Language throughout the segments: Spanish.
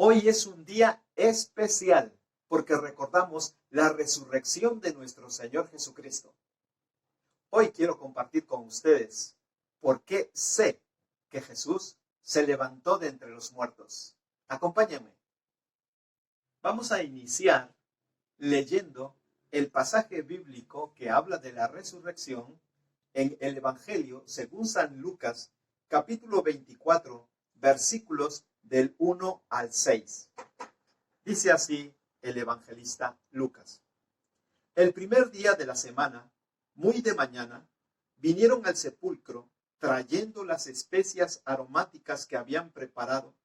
Hoy es un día especial porque recordamos la resurrección de nuestro Señor Jesucristo. Hoy quiero compartir con ustedes por qué sé que Jesús se levantó de entre los muertos. Acompáñenme. Vamos a iniciar leyendo el pasaje bíblico que habla de la resurrección en el Evangelio según San Lucas, capítulo 24, versículos del 1 al 6. Dice así el evangelista Lucas. El primer día de la semana, muy de mañana, vinieron al sepulcro trayendo las especias aromáticas que habían preparado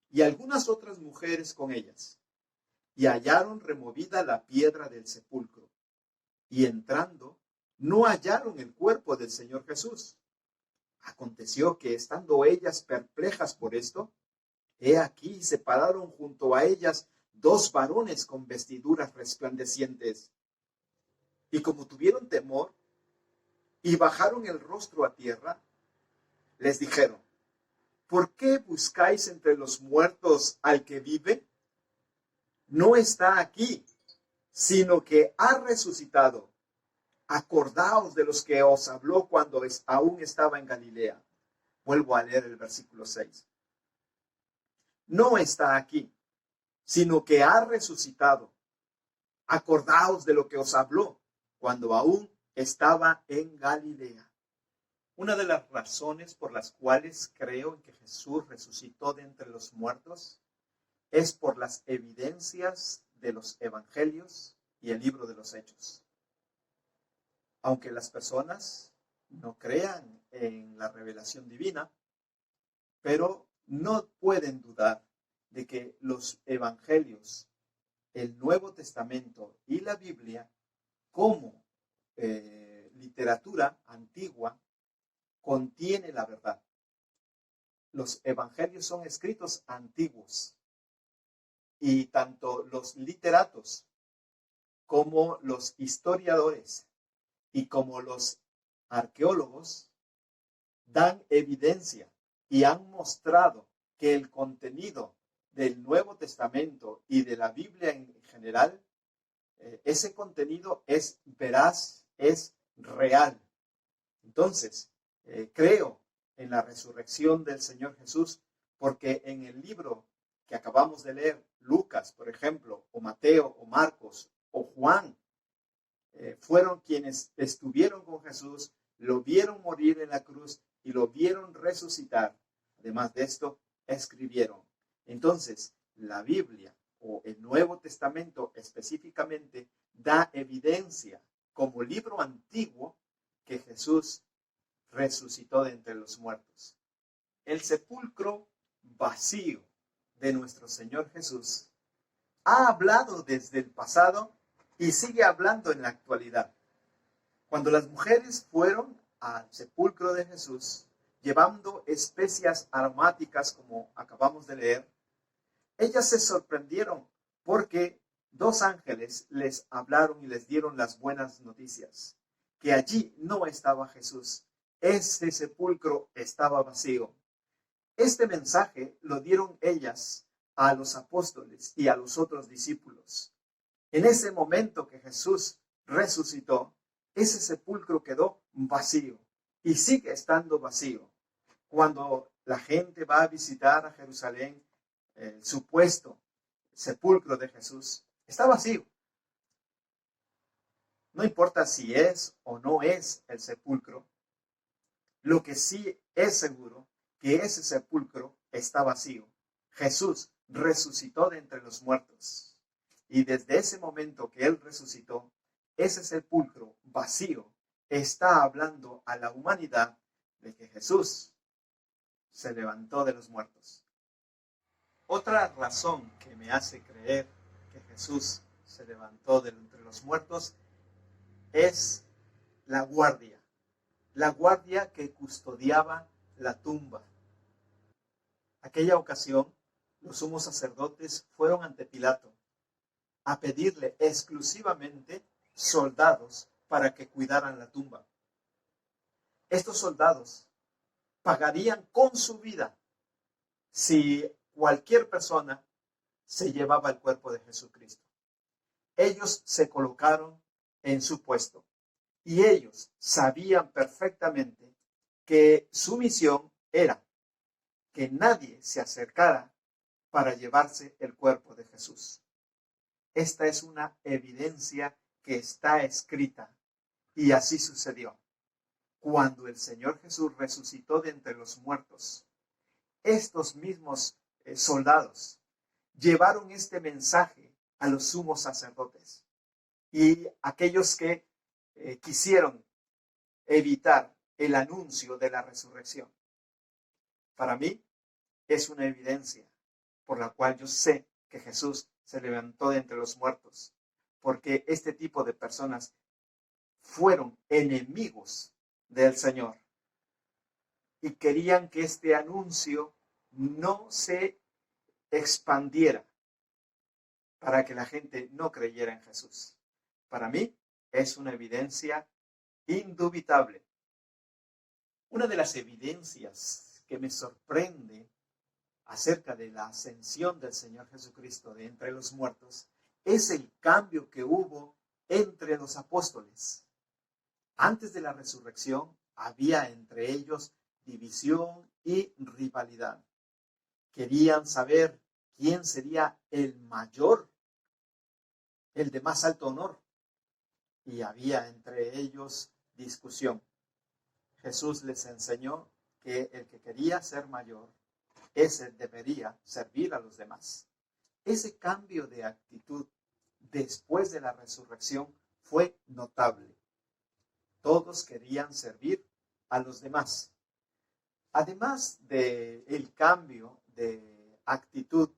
y algunas otras mujeres con ellas. Y hallaron removida la piedra del sepulcro. Y entrando, no hallaron el cuerpo del Señor Jesús. Aconteció que, estando ellas perplejas por esto, he aquí se pararon junto a ellas dos varones con vestiduras resplandecientes. Y como tuvieron temor y bajaron el rostro a tierra, les dijeron: ¿por qué buscáis entre los muertos al que vive? No está aquí, sino que ha resucitado. Acordaos de los que os habló cuando aún estaba en Galilea. Vuelvo a leer el versículo 6. No está aquí, sino que ha resucitado. Acordaos de lo que os habló cuando aún estaba en Galilea. Una de las razones por las cuales creo en que Jesús resucitó de entre los muertos es por las evidencias de los evangelios y el libro de los Hechos. Aunque las personas no crean en la revelación divina, pero no pueden dudar de que los evangelios, el Nuevo Testamento y la Biblia, como literatura antigua, contiene la verdad. Los evangelios son escritos antiguos y tanto los literatos como los historiadores y como los arqueólogos dan evidencia y han mostrado que el contenido del Nuevo Testamento y de la Biblia en general, ese contenido es veraz, es real. Entonces, creo en la resurrección del Señor Jesús porque en el libro que acabamos de leer, Lucas, por ejemplo, o Mateo, o Marcos, o Juan, fueron quienes estuvieron con Jesús, lo vieron morir en la cruz y lo vieron resucitar. Además de esto, escribieron. Entonces, la Biblia o el Nuevo Testamento específicamente da evidencia como libro antiguo que Jesús resucitó de entre los muertos. El sepulcro vacío de nuestro Señor Jesús ha hablado desde el pasado y sigue hablando en la actualidad. Cuando las mujeres fueron al sepulcro de Jesús, llevando especias aromáticas, como acabamos de leer, ellas se sorprendieron porque dos ángeles les hablaron y les dieron las buenas noticias, que allí no estaba Jesús. Ese sepulcro estaba vacío. Este mensaje lo dieron ellas a los apóstoles y a los otros discípulos. En ese momento que Jesús resucitó, ese sepulcro quedó vacío y sigue estando vacío. Cuando la gente va a visitar a Jerusalén, el supuesto sepulcro de Jesús está vacío. No importa si es o no es el sepulcro, lo que sí es seguro que ese sepulcro está vacío. Jesús resucitó de entre los muertos. Y desde ese momento que Él resucitó, ese sepulcro vacío está hablando a la humanidad de que Jesús se levantó de los muertos. Otra razón que me hace creer que Jesús se levantó de entre los muertos es la guardia que custodiaba la tumba. Aquella ocasión, los sumos sacerdotes fueron ante Pilato a pedirle exclusivamente soldados para que cuidaran la tumba. Estos soldados pagarían con su vida si cualquier persona se llevaba el cuerpo de Jesucristo. Ellos se colocaron en su puesto y ellos sabían perfectamente que su misión era que nadie se acercara para llevarse el cuerpo de Jesús. Esta es una evidencia que está escrita y así sucedió. Cuando el Señor Jesús resucitó de entre los muertos, estos mismos soldados llevaron este mensaje a los sumos sacerdotes y aquellos que quisieron evitar el anuncio de la resurrección. Para mí es una evidencia por la cual yo sé que Jesús se levantó de entre los muertos, porque este tipo de personas fueron enemigos del Señor y querían que este anuncio no se expandiera para que la gente no creyera en Jesús. Para mí es una evidencia indubitable. Una de las evidencias que me sorprende acerca de la ascensión del Señor Jesucristo de entre los muertos es el cambio que hubo entre los apóstoles. Antes de la resurrección había entre ellos división y rivalidad. Querían saber quién sería el mayor, el de más alto honor. Y había entre ellos discusión. Jesús les enseñó que el que quería ser mayor, ese debería servir a los demás. Ese cambio de actitud después de la resurrección fue notable. Todos querían servir a los demás. Además del cambio de actitud,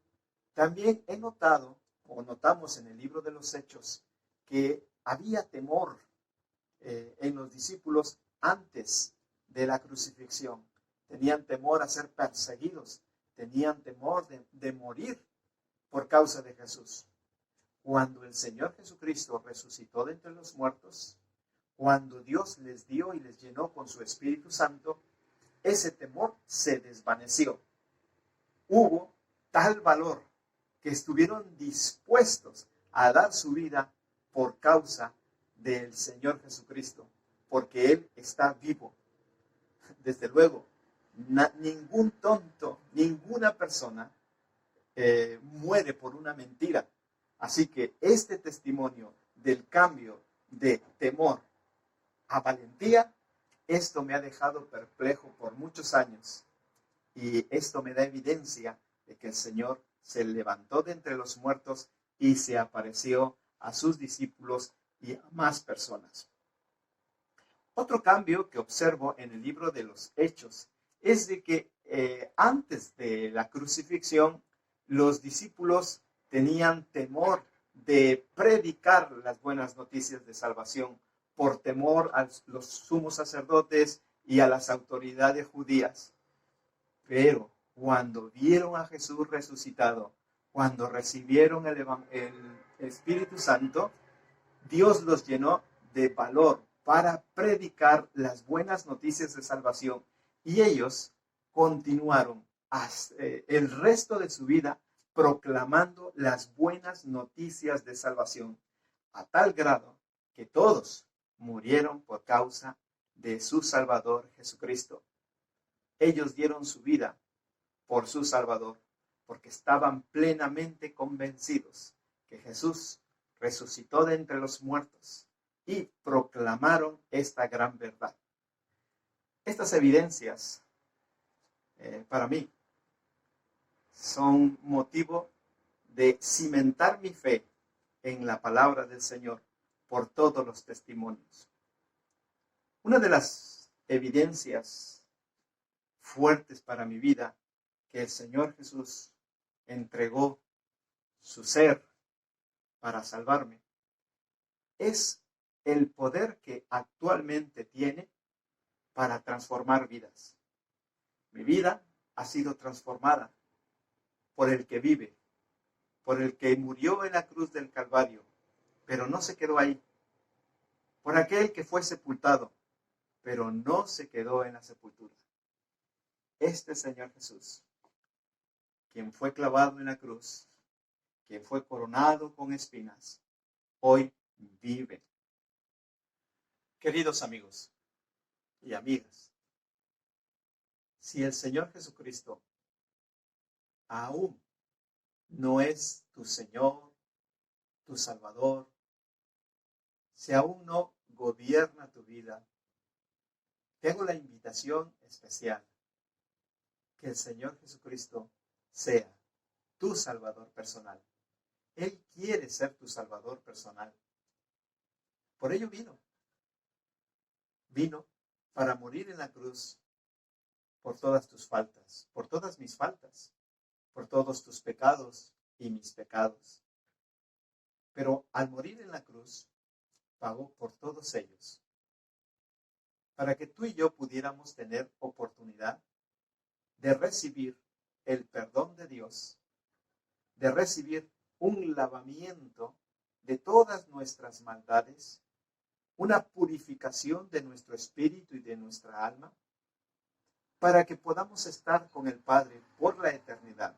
también he notado, o notamos en el libro de los Hechos, que había temor en los discípulos antes de la crucifixión. Tenían temor a ser perseguidos, tenían temor de morir por causa de Jesús. Cuando el Señor Jesucristo resucitó de entre los muertos, cuando Dios les dio y les llenó con su Espíritu Santo, ese temor se desvaneció. Hubo tal valor que estuvieron dispuestos a dar su vida por causa del Señor Jesucristo, porque Él está vivo. Desde luego, ningún tonto, ninguna persona muere por una mentira. Así que este testimonio del cambio de temor a valentía, esto me ha dejado perplejo por muchos años. Y esto me da evidencia de que el Señor se levantó de entre los muertos y se apareció a sus discípulos y a más personas. Otro cambio que observo en el libro de los Hechos es de que antes de la crucifixión, los discípulos tenían temor de predicar las buenas noticias de salvación por temor a los sumos sacerdotes y a las autoridades judías. Pero cuando vieron a Jesús resucitado, cuando recibieron el Espíritu Santo, Dios los llenó de valor para predicar las buenas noticias de salvación. Y ellos continuaron hasta el resto de su vida proclamando las buenas noticias de salvación, a tal grado que todos murieron por causa de su Salvador Jesucristo. Ellos dieron su vida por su Salvador, porque estaban plenamente convencidos que Jesús resucitó de entre los muertos y proclamaron esta gran verdad. Estas evidencias, para mí, son motivo de cimentar mi fe en la palabra del Señor por todos los testimonios. Una de las evidencias fuertes para mi vida que el Señor Jesús entregó su ser para salvarme es el poder que actualmente tiene para transformar vidas. Mi vida ha sido transformada por el que vive, por el que murió en la cruz del Calvario, pero no se quedó ahí, por aquel que fue sepultado, pero no se quedó en la sepultura. Este Señor Jesús, quien fue clavado en la cruz, quien fue coronado con espinas, hoy vive. Queridos amigos y amigas, si el Señor Jesucristo aún no es tu Señor, tu Salvador, si aún no gobierna tu vida, te hago la invitación especial, que el Señor Jesucristo sea tu Salvador personal. Él quiere ser tu Salvador personal. Por ello vino. Vino para morir en la cruz por todas tus faltas, por todas mis faltas, por todos tus pecados y mis pecados. Pero al morir en la cruz, pagó por todos ellos, para que tú y yo pudiéramos tener oportunidad de recibir el perdón de Dios, de recibir un lavamiento de todas nuestras maldades, una purificación de nuestro espíritu y de nuestra alma, para que podamos estar con el Padre por la eternidad.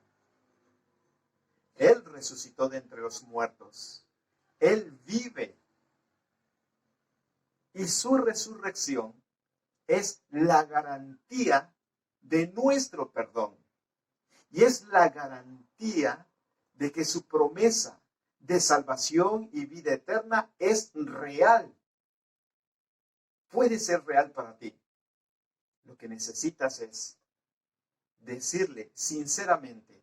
Él resucitó de entre los muertos. Él vive. Y su resurrección es la garantía de nuestro perdón. Y es la garantía de que su promesa de salvación y vida eterna es real. Puede ser real para ti. Lo que necesitas es decirle sinceramente,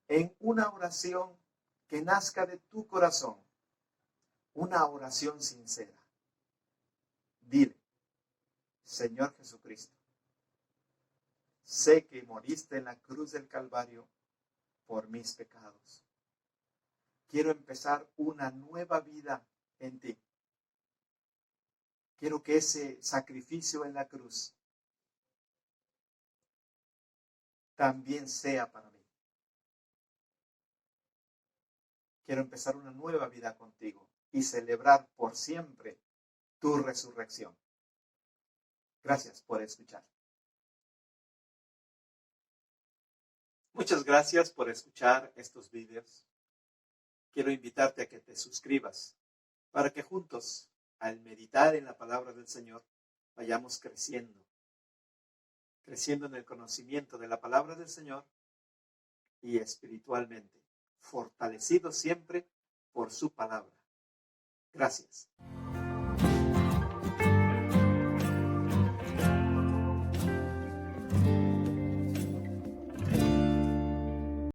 en una oración que nazca de tu corazón, una oración sincera. Dile, Señor Jesucristo, sé que moriste en la cruz del Calvario por mis pecados. Quiero empezar una nueva vida en ti. Quiero que ese sacrificio en la cruz también sea para mí. Quiero empezar una nueva vida contigo y celebrar por siempre tu resurrección. Gracias por escuchar. Muchas gracias por escuchar estos vídeos. Quiero invitarte a que te suscribas para que juntos, al meditar en la palabra del Señor, vayamos creciendo en el conocimiento de la palabra del Señor y espiritualmente, fortalecidos siempre por su palabra. Gracias.